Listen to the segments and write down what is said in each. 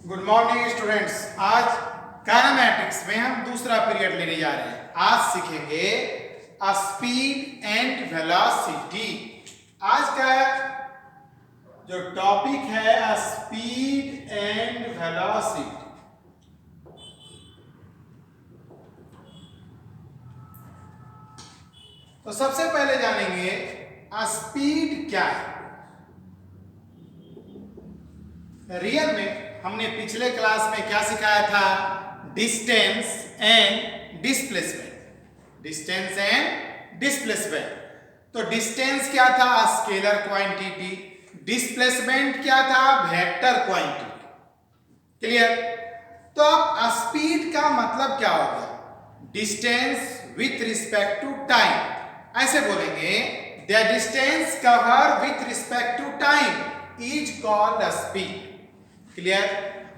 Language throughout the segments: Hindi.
Good morning students. आज काइनेमैटिक्स में हम दूसरा पीरियड लेने जा रहे हैं। आज सीखेंगे स्पीड एंड वेलोसिटी। आज का जो टॉपिक है स्पीड एंड वेलोसिटी। तो सबसे पहले जानेंगे स्पीड क्या है। रियल में हमने पिछले क्लास में क्या सिखाया था? Distance and displacement. Distance and displacement. तो डिस्टेंस क्या था? Scalar quantity. डिस्प्लेसमेंट क्या था? Vector quantity. क्लियर? तो अब स्पीड का मतलब क्या हो गया? Distance with respect to time. ऐसे बोलेंगे the distance cover with respect to time is called speed. Clear?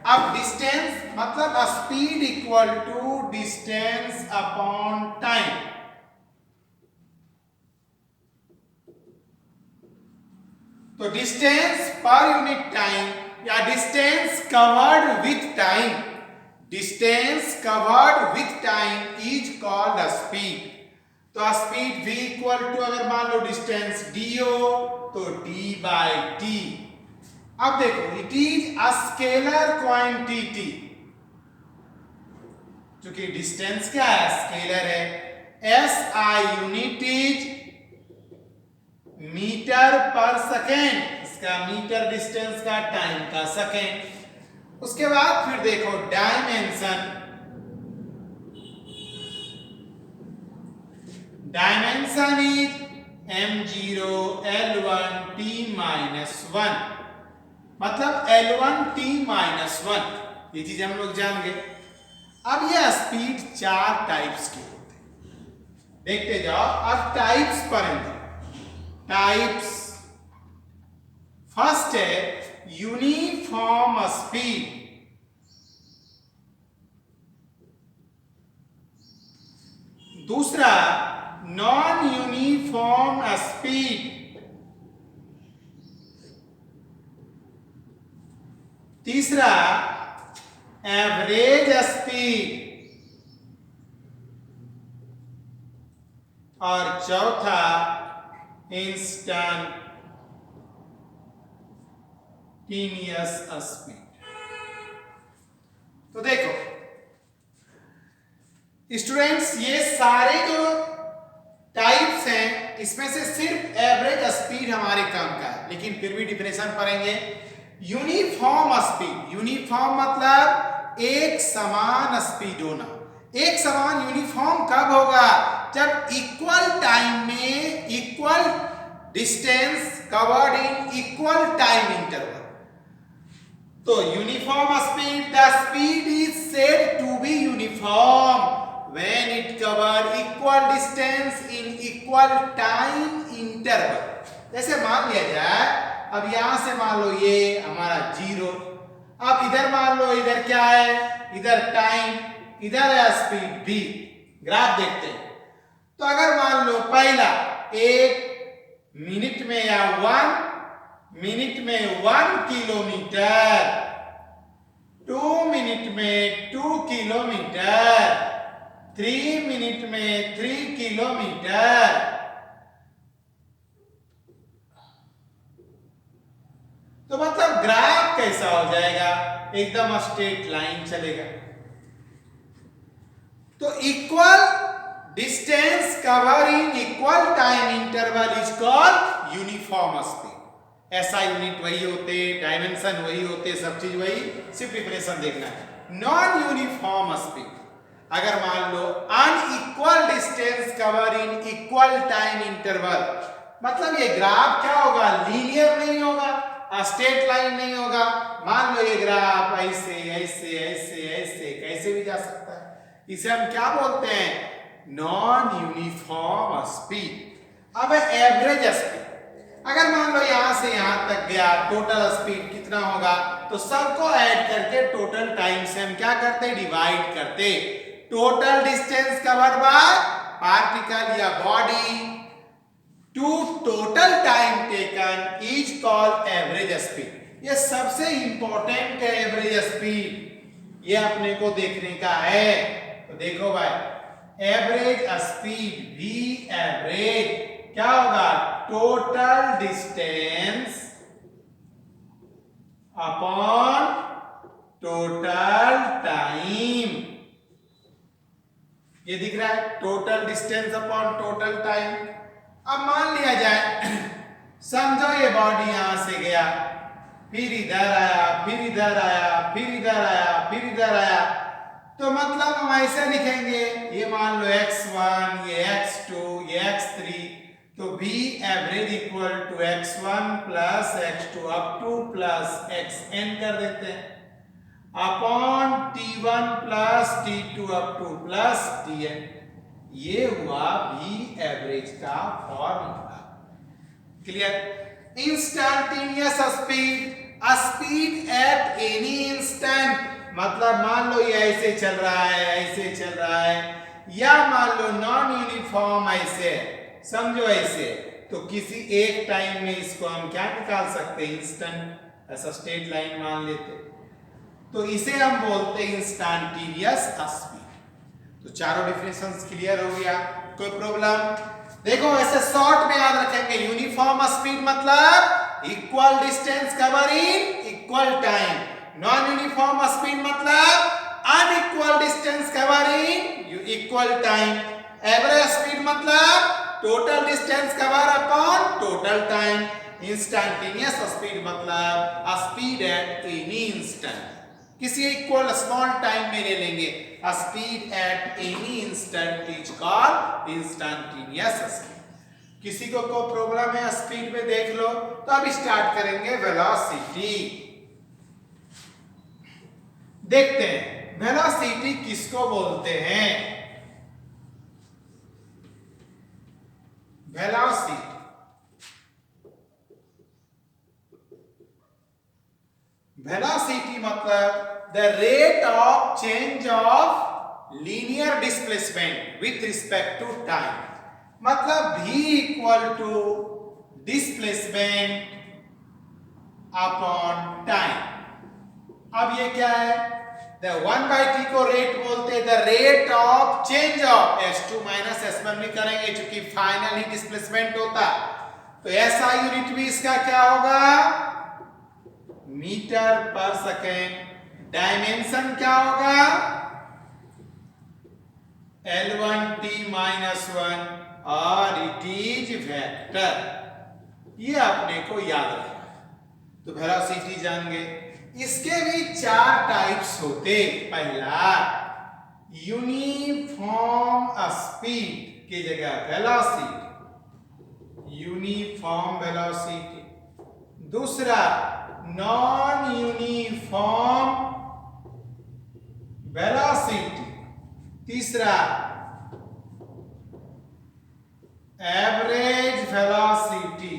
अब डिस्टेंस मतलब speed equal to distance upon time. तो डिस्टेंस पर यूनिट टाइम या distance covered with time, distance covered with time is called speed. तो स्पीड v इक्वल टू, अगर मान लो डिस्टेंस d हो तो d बाई t। अब देखो इट इज स्केलर क्वांटिटी। क्योंकि डिस्टेंस क्या है? स्केलर है। SI यूनिट इज मीटर पर सेकेंड। इसका मीटर डिस्टेंस का, टाइम का सेकेंड। उसके बाद फिर देखो dimension. Dimension is m0 L1 t -1, मतलब L1 t -1। ये चीज हम लोग जान गए। अब ये स्पीड चार टाइप्स के होते हैं। देखते जाओ। अब टाइप्स पढ़ेंगे। टाइप्स फर्स्ट है यूनिफॉर्म स्पीड। दूसरा नॉन यूनिफॉर्म स्पीड। तीसरा एवरेज स्पीड। और चौथा इंस्टेंटेनियस स्पीड। तो देखो स्टूडेंट्स, ये सारे जो टाइप्स हैं इसमें से सिर्फ एवरेज स्पीड हमारे काम का है, लेकिन फिर भी डिफिनेशन पढ़ेंगे। Uniform speed. यूनिफॉर्म मतलब एक समान स्पीड होना। एक समान यूनिफॉर्म कब होगा? जब इक्वल टाइम में equal distance covered in equal time interval. तो uniform speed, the speed is said to be uniform when it cover equal distance in equal time interval। जैसे मान लिया जाए, अब यहां से मान लो ये हमारा 0। अब इधर मान लो, इधर क्या है? इधर टाइम, इधर है स्पीड v। ग्राफ देखते हैं। तो अगर मान लो पहला 1 मिनट में या 1 मिनट में 1 किलोमीटर, 2 मिनट में 2 किलोमीटर, 3 मिनट में 3 किलोमीटर। तो मतलब ग्राफ कैसा हो जाएगा? एकदम स्ट्रेट लाइन चलेगा। तो equal distance cover in equal time interval is called uniform speed. ऐसा यूनिट वही होते, डायमेंशन वही होते, सब चीज वही, सिर्फ डिफिनेशन देखना है। नॉन यूनिफॉर्म स्पीड, अगर मान लो unequal distance cover in equal time interval, मतलब ये ग्राफ क्या होगा? लीनियर नहीं होगा, स्ट्रेट लाइन नहीं होगा। मान लो ये ग्राफ ऐसे ऐसे ऐसे ऐसे कैसे भी जा सकता है। इसे हम क्या बोलते हैं? Non uniform speed. अब एवरेज स्पीड, अगर मान लो यहां से यहां तक गया, टोटल स्पीड कितना होगा? तो सबको ऐड करके टोटल टाइम से हम क्या करते? डिवाइड करते। Total distance cover by particle या body to total time taken is called average speed. ये सबसे इंपॉर्टेंट है एवरेज स्पीड, ये अपने को देखने का है। तो देखो भाई एवरेज स्पीड V एवरेज क्या होगा, total distance upon total time. ये दिख रहा है total distance upon total time. अब मान लिया जाए समझो ये बॉडी यहां से गया, फिर इधर आया, फिर इधर आया, फिर इधर आया, फिर इधर आया, तो मतलब हम ऐसे लिखेंगे, ये मान लो x1, ये x2, ये x3, तो V average equal to x1 plus x2 up to plus xn कर देते हैं upon T1 plus T2 up to plus Tn। ये हुआ V एवरेज का formula. Clear? Instantaneous speed, speed at any instant, मतलब मान लो ये ऐसे चल रहा है, ऐसे चल रहा है, या मान लो नॉन यूनिफॉर्म ऐसे, समझो ऐसे, तो किसी एक टाइम में इसको हम क्या निकाल सकते हैं, इंस्टेंट, ऐसा स्ट्रेट लाइन मान लेते, तो इसे हम बोलते हैं इंस्टैन्टेनियस स्पीड। तो चारों डिफिनेशंस क्लियर हो गया, कोई प्रॉब्लम? देखो ऐसे शॉर्ट में याद रखेंगे, यूनिफॉर्म स्पीड मतलब equal distance covering equal time, non uniform speed मतलब unequal distance covering equal time, average speed मतलब total distance cover upon total time, instantaneous speed मतलब स्पीड एट एनी इंस्टेंट, किसी इक्वल स्मॉल टाइम में ले लेंगे, speed at any instant is called instantaneous speed. किसी को कोई प्रॉब्लम है स्पीड में देख लो, तो अब स्टार्ट करेंगे वेलोसिटी। देखते हैं वेलोसिटी किसको बोलते हैं। वेलोसिटी वेलोसिटी मतलब the rate of change of linear displacement with respect to time, मतलब v equal to displacement upon time। अब ये क्या है, the 1/t को रेट बोलते हैं, the rate of change of s2 minus s1 भी करेंगे क्योंकि फाइनल ही डिस्प्लेसमेंट होता, तो ऐसा यूनिट भी इसका क्या होगा, मीटर पर सेकेंड। डायमेंशन क्या होगा, L1t minus 1 और इट इज वेक्टर, ये अपने को याद रखना। तो वेलोसिटी जान गए, इसके भी चार टाइप्स होते। पहला यूनिफॉर्म स्पीड की जगह वेलोसिटी, यूनिफॉर्म वेलोसिटी। दूसरा नॉन यूनिफॉर्म वेलोसिटी। तीसरा एवरेज वेलोसिटी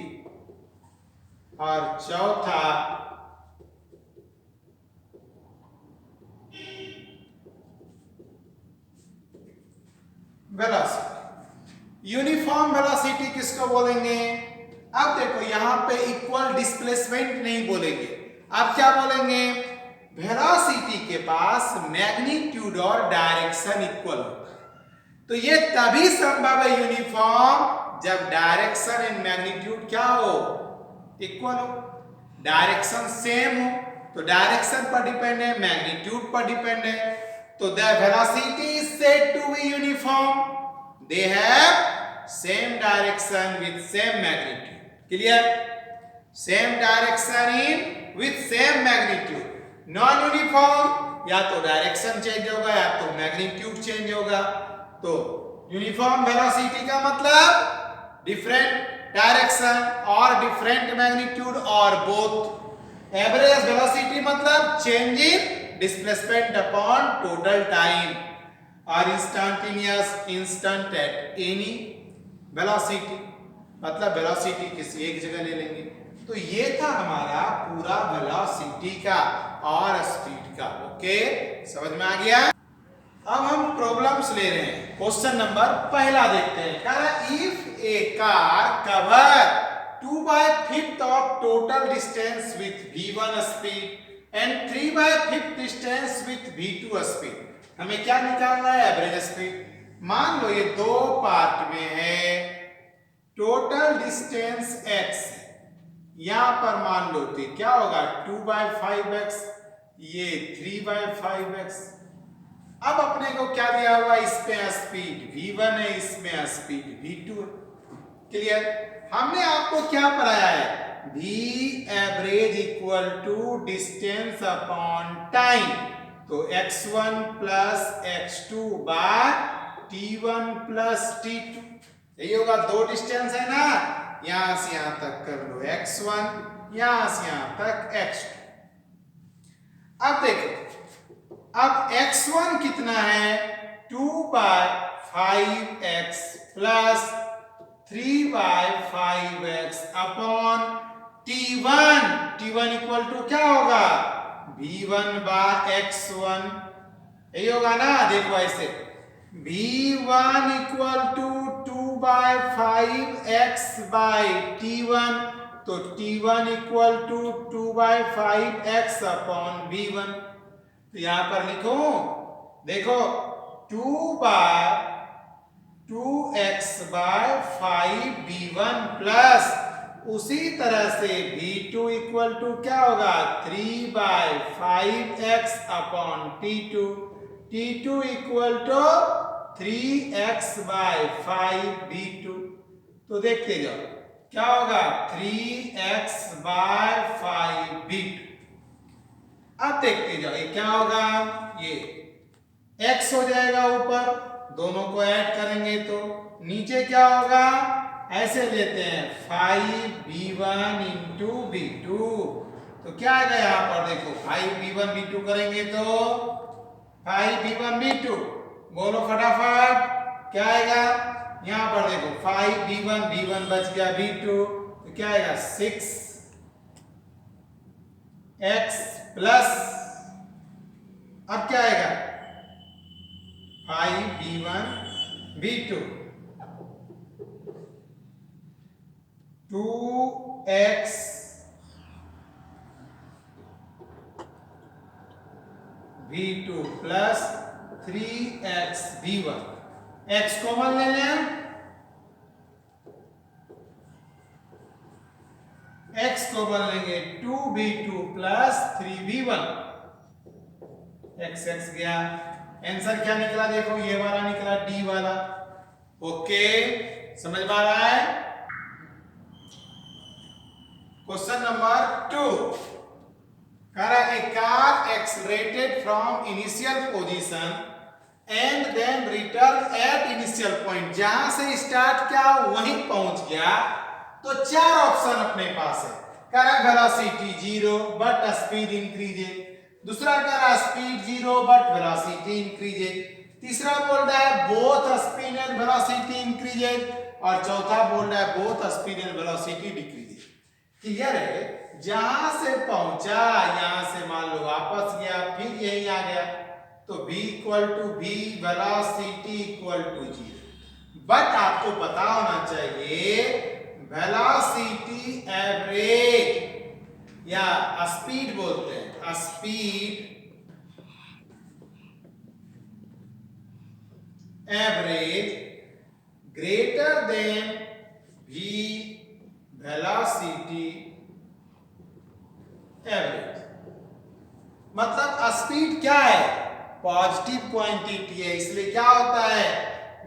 और चौथा वेलोसिटी। यूनिफॉर्म वेलोसिटी किसको बोलेंगे, अब देखो यहां पे इक्वल डिस्प्लेसमेंट नहीं बोलेंगे, अब क्या बोलेंगे, वेलोसिटी के पास मैग्नीट्यूड और डायरेक्शन इक्वल होता है। तो ये तभी संभव है यूनिफॉर्म जब डायरेक्शन एंड मैग्नीट्यूड क्या हो, इक्वल हो, डायरेक्शन सेम हो, तो डायरेक्शन पर डिपेंड है, मैग्नीट्यूड पर डिपेंड है। तो the velocity is said to be uniform, they have same direction with same magnitude. Clear? Same direction in with same magnitude. Non uniform या तो डायरेक्शन चेंज होगा या तो मैग्नीट्यूड चेंज होगा। तो यूनिफॉर्म वेलोसिटी का मतलब डिफरेंट डायरेक्शन और डिफरेंट मैग्नीट्यूड और बोथ। एवरेज वेलोसिटी मतलब change in displacement upon total time, और instantaneous instant at any velocity, मतलब वेलोसिटी किसी एक जगह ले लेंगे। तो ये था हमारा पूरा वेलोसिटी का और स्पीड का। ओके, समझ में आ गया? अब हम प्रॉब्लम्स ले रहे हैं। क्वेश्चन नंबर पहला देखते हैं। कह रहा if A car cover 2/5 of total distance with v1 speed and 3/5 distance with v2 speed। हमें क्या निकालना है? Average speed. मान लो ये दो पार्ट में है, टोटल डिस्टेंस x, यहां पर मान लो तो क्या होगा 2/5x, ये 3/5x। अब अपने को क्या दिया हुआ? इसमें स्पीड v1 है, इसमें स्पीड v2 है। क्लियर? हमने आपको क्या पढ़ाया है? v average equal to distance upon time. तो x1 plus x2 bye t1 plus t2, यही होगा। दो डिस्टेंस है ना, यहां से यहां तक कर लो x1, यहां से यहां तक x2। अब देखो, अब x1 कितना है? 2/5x plus 3/5x upon t1। t1 equal to क्या होगा? v1 बाय x1, यही होगा ना। देखो ऐसे, v1 equal to 2/5x bye t1, तो t1 equal to 2/5x upon v1। तो यहां पर लिखो, देखो 2/2x बाय 5v1 प्लस उसी तरह से v2 इक्वल टू क्या होगा? 3/5x upon t2, t2 equal to 3x bye 5v2। तो देखते जाओ क्या होगा? 3x bye 5v2। अब देखते जाओ ये क्या होगा? ये x हो जाएगा ऊपर, दोनों को ऐड करेंगे तो नीचे क्या होगा? ऐसे लेते हैं 5v1 इंटू v2, तो क्या आएगा यहाँ पर? देखो 5v1 v2 करेंगे तो 5v1 v2, बोलो फटाफट क्या आएगा? यहाँ पर देखो 5v1 v1 बच गया v2, तो क्या आएगा? 6x प्लस, अब क्या आएगा? 5v1 v2, 2x v2 plus 3x v1। x common ले लें, x कॉमन लेंगे 2v2 प्लस 3v1, x गया। आंसर क्या निकला? देखो ये वाला निकला, डी वाला। ओके, समझ में आ रहा है? क्वेश्चन नंबर 2, कह रहा है car accelerated from initial position and then return at initial point. जहां से स्टार्ट किया वहीं पहुंच गया। तो चार ऑप्शन अपने पास है। कह रहा है वेलोसिटी 0 बट स्पीड इंक्रीजेज, दूसरा कह रहा है स्पीड 0 बट वेलोसिटी इंक्रीजेज, तीसरा बोल रहा है both speed and velocity increases, और चौथा बोल रहा है both speed and velocity decreases. Clear है? जहां से पहुंचा, यहां से मान लो वापस गया, फिर यही आ गया, तो v equal to v, velocity equal to 0। But आपको पता होना चाहिए वेलोसिटी एवरेज या स्पीड बोलते हैं, speed average greater than v velocity average. मतलब स्पीड क्या है? पॉजिटिव क्वांटिटी है, इसलिए क्या होता है?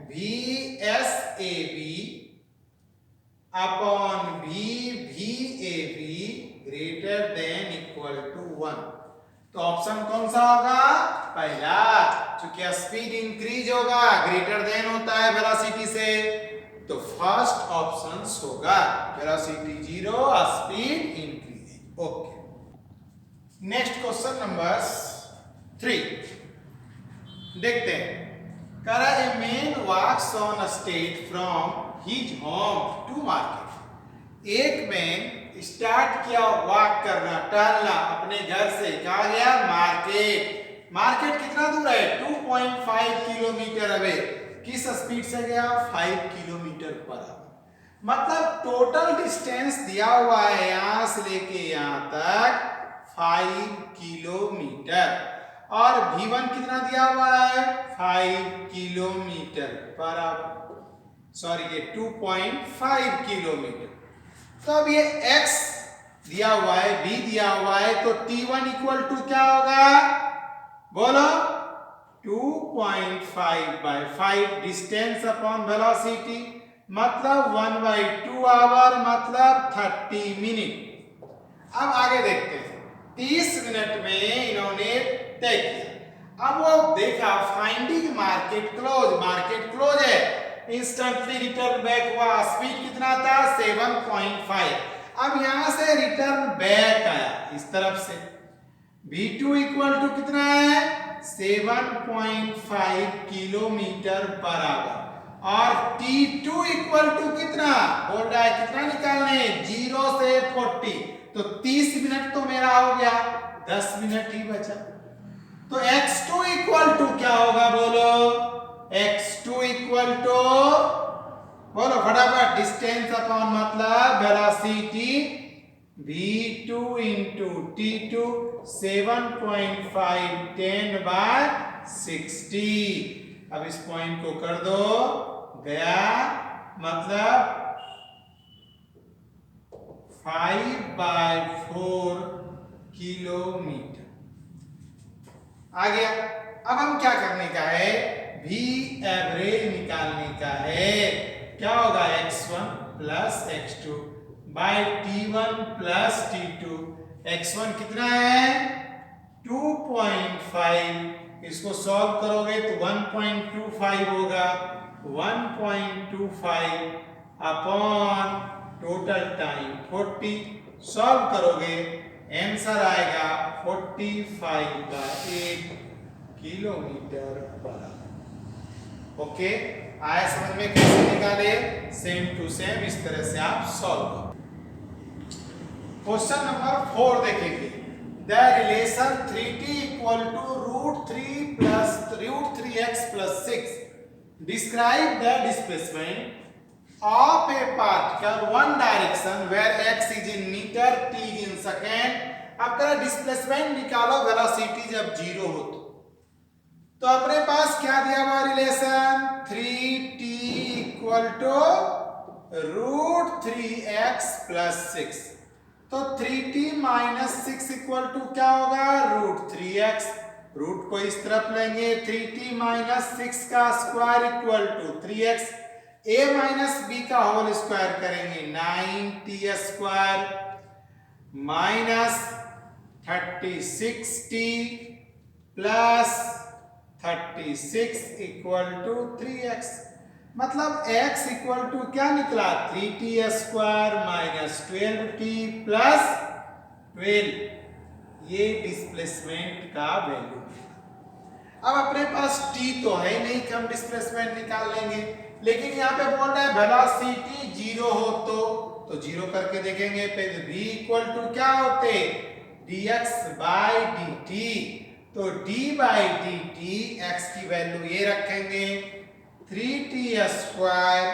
VSAV upon VAV greater than equal to 1। तो ऑप्शन कौन सा होगा? पहला, क्योंकि स्पीड इंक्रीज होगा, ग्रेटर देन होता है वेलोसिटी से, तो फर्स्ट ऑप्शन होगा velocity 0, speed increase. Okay, next question number 3 देखते हैं। कह रहा है man walks on state from his home to market. एक मैन स्टार्ट किया वॉक करना, टहलना अपने घर से, कहा गया मार्केट। मार्केट कितना दूर है? 2.5 किलोमीटर अवे। किस स्पीड से गया? 5 किलोमीटर पर आवर। मतलब टोटल डिस्टेंस दिया हुआ है यहां से लेके यहां तक 5 किलोमीटर और V1 कितना दिया हुआ है 5 किलोमीटर पर आवर, सॉरी ये 2.5 किलोमीटर। तो अब ये x दिया हुआ है, v दिया हुआ है, तो t1 इक्वल टू क्या होगा बोलो 2.5/5 डिस्टेंस अपॉन वेलोसिटी, मतलब 1/2 आवर, मतलब 30 मिनट। अब आगे देखते हैं, 30 मिनट में इन्होंने तय किया। अब वो देखा फाइंडिंग मार्केट क्लोज है, इंस्टेंटली रिटर्न बैक हुआ, स्पीड कितना था 7.5। अब यहां से रिटर्न बैक आया इस तरफ से, v2 इक्वल टू कितना है 7.5 किलोमीटर पर आवर और t2 इक्वल टू कितना बोल रहा है, कितना निकालने 0 से 40, तो 30 मिनट तो मेरा हो गया, 10 मिनट ही बचा। तो x2 इक्वल टू क्या होगा बोलो, x2 इक्वल टू बोलो फटाफट, डिस्टेंस अपॉन मतलब वेलोसिटी v2 इंटू t2, 7.5 10/60। अब इस पॉइंट को कर दो गया, मतलब 5/4 किलोमीटर आ गया। अब हम क्या करने का है, v एवरेज निकालने का है, क्या होगा x1 plus x2 bye t1 plus t2। x1 कितना है 2.5, इसको सॉल्व करोगे तो 1.25 होगा, 1.25 अपॉन टोटल टाइम 40, सॉल्व करोगे आंसर आएगा 45/8 किलोमीटर पर आवर। ओके, आया समझ में कैसे निकाले, सेम टू सेम इस तरह से आप सॉल्व करो। क्वेश्चन नंबर 4 देखेंगे, the relation 3t equal to √3x + 6 describe the displacement of a particle one direction where x is in meter, t is in second। अब कह डिस्प्लेसमेंट निकालो वेलोसिटी जब 0 हो तो अपने पास क्या दिया हुआ relation 3t equal to √3x + 6, तो 3t - 6 इक्वल टू क्या होगा √3x, रूट को इस तरफ लेंगे, 3t - 6 का square equal to 3x, a - b का होल स्क्वायर करेंगे 9t square -36t plus 36 equal to 3x, मतलब x इक्वल टू क्या निकला 3t स्क्वायर -12t प्लस 12, ये डिस्प्लेसमेंट का वैल्यू। अब अपने पास t तो है नहीं कि हम डिस्प्लेसमेंट निकाल लेंगे, लेकिन यहाँ पे बोल रहा है वेलोसिटी 0 हो तो 0 करके देखेंगे, पहले v इक्वल टू क्या होते dx/dt, तो d/dt x की वैल्यू ये रखेंगे 3t स्क्वायर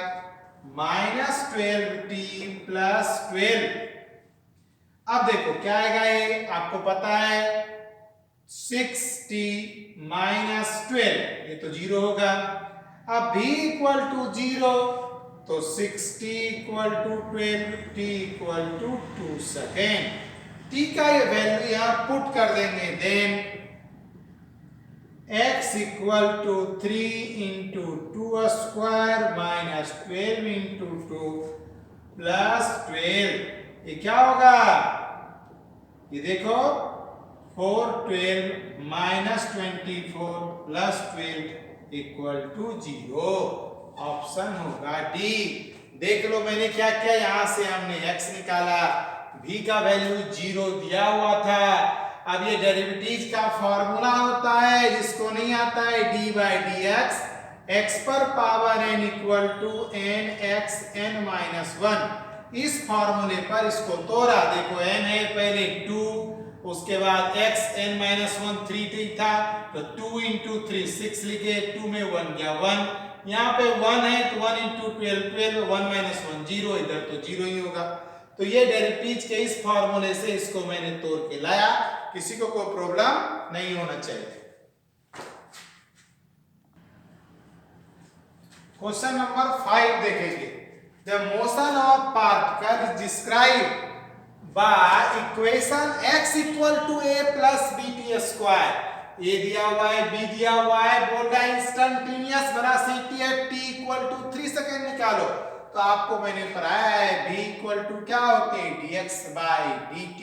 -12t प्लस 12। अब देखो क्या आएगा, ये आपको पता है 6t - 12, ये तो 0 होगा। अब v इक्वल टू 0 तो 6t equal to 12, t equal to 2 second, t का ये वैल्यू यहां पुट कर देंगे, then x equal to 3 × 2 square -12 × 2 plus 12, ये क्या होगा, ये देखो 4 12 -24 प्लस 12 इक्वल टू 0, ऑप्शन होगा डी। देख लो मैंने क्या किया, यहां से हमने x निकाला, v का वैल्यू 0 दिया हुआ था। अब ये डेरिवेटिव का फॉर्मूला होता है, जिसको नहीं आता है d/dx, x पर power n equal to nxn-1, इस फॉर्मूले पर इसको तोड़ा। देखो n है पहले 2, उसके बाद x n-1 3 था तो 2 × 3 6 लिखे, 2 में 1 गया 1, यहाँ पे 1 है तो 1 इंटू 12 12 1 माइनस 1 0, इधर तो 0 ही होगा। तो ये डेरिवेटिव के इस फॉर्मूले से इसको मैंने तोड़ के लाया, किसी को कोई प्रॉब्लम नहीं होना चाहिए। क्वेश्चन नंबर 5 देखेंगे। The motion of particle is describe by equation x equal to a plus bt square. A दिया हुआ है, बी दिया हुआ है, बोल रहा है इंस्टेंटेनियस वेलोसिटी है t इक्वल टू 3 सेकंड निकालो। तो आपको मैंने पढ़ाया है v इक्वल टू क्या होते हैं dx बाय dt,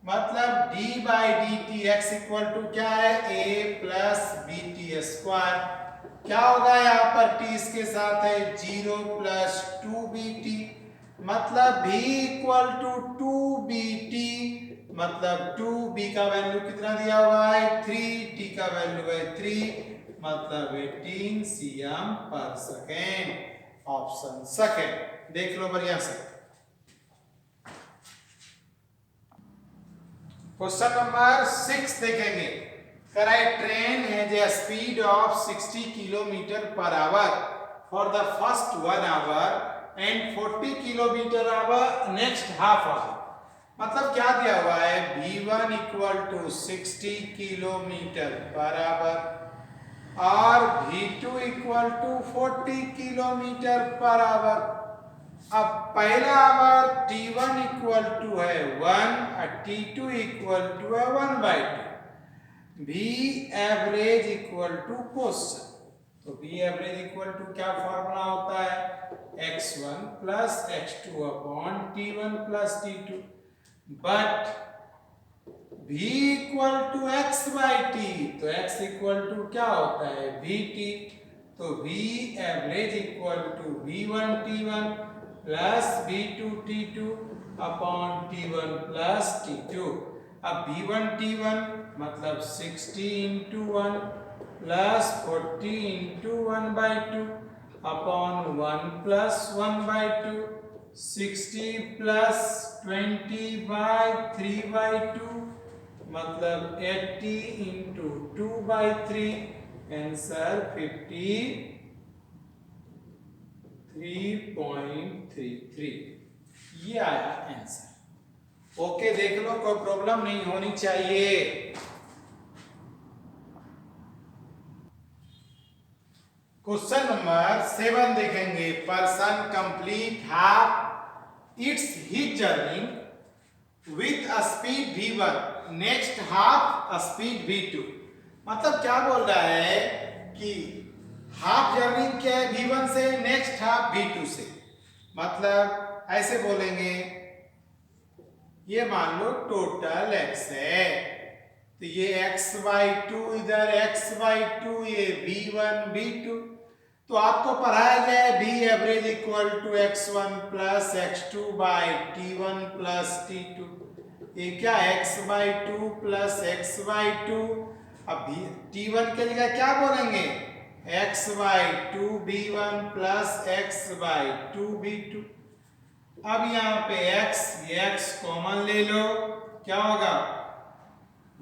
मतलब d by dt x equal to क्या है a प्लस bt स्क्वायर। क्या होगा यहाँ पर t इसके साथ है 0 प्लस 2bt, मतलब v इक्वल टू 2bt, मतलब 2b का वैल्यू कितना दिया हुआ है 3, t का वैल्यू है 3, मतलब 18 cm पर सेकेंड। ऑप्शन सेकेंड देख लो बढ़िया से। क्वेश्चन नंबर 6 देखेंगे। Train has a speed of 60 kilometre per hour for the first 1 hour and 40 kilometre hour next half hour. मतलब क्या दिया हुआ है v1 equal to 60 kilometre per hour और v2 equal to 40 kilometre per hour. अब पहला आवर t1 इक्वल टू है 1 और t2 इक्वल टू है 1/2। v average equal to question, तो v एवरेज इक्वल टू क्या फॉर्मूला होता है x1 plus x2 upon t1 plus t2, but v equal to x by t, तो x इक्वल टू क्या होता है vt, तो v average equal to v1 t1 plus v2 t2 upon t1 plus t2। अब v1 t1 मतलब 60 into 1 plus 40 into 1/2 upon 1 plus 1/2, 60 plus 20 by 3/2, मतलब 80 इंटू 2/3, आंसर 53.33। ये आया आंसर। ओके देख लो, कोई प्रॉब्लम नहीं होनी चाहिए। क्वेश्चन नंबर 7 देखेंगे। Person complete half it's his journey with a speed v1 next half speed v2। मतलब क्या बोल रहा है कि हाफ जर्नी क्या है v1 से, नेक्स्ट हाफ v2 से। मतलब ऐसे बोलेंगे, ये मान लो टोटल x है, तो ये x/2 इधर x/2, ये v1 v2। तो आपको पढ़ाया गया है v average equal to x1 plus x2 by t1 plus t2। ये क्या x/2 प्लस x/2। अब t1 के जगह क्या बोलेंगे x/2 v1 plus x/2 v2। अब यहाँ पे x कॉमन ले लो, क्या होगा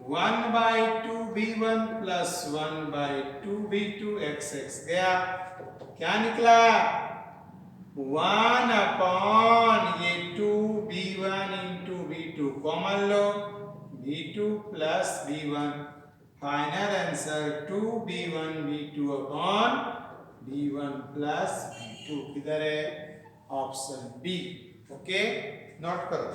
1/2 v1 प्लस 1/2 v2, x गया, क्या निकला 1 अपॉन ये 2 v1 इंटू v2 कॉमन लो, v2 plus v1, final answer 2 v1 v2 upon v1 plus v2 किधर है ऑप्शन बी। ओके नोट करो।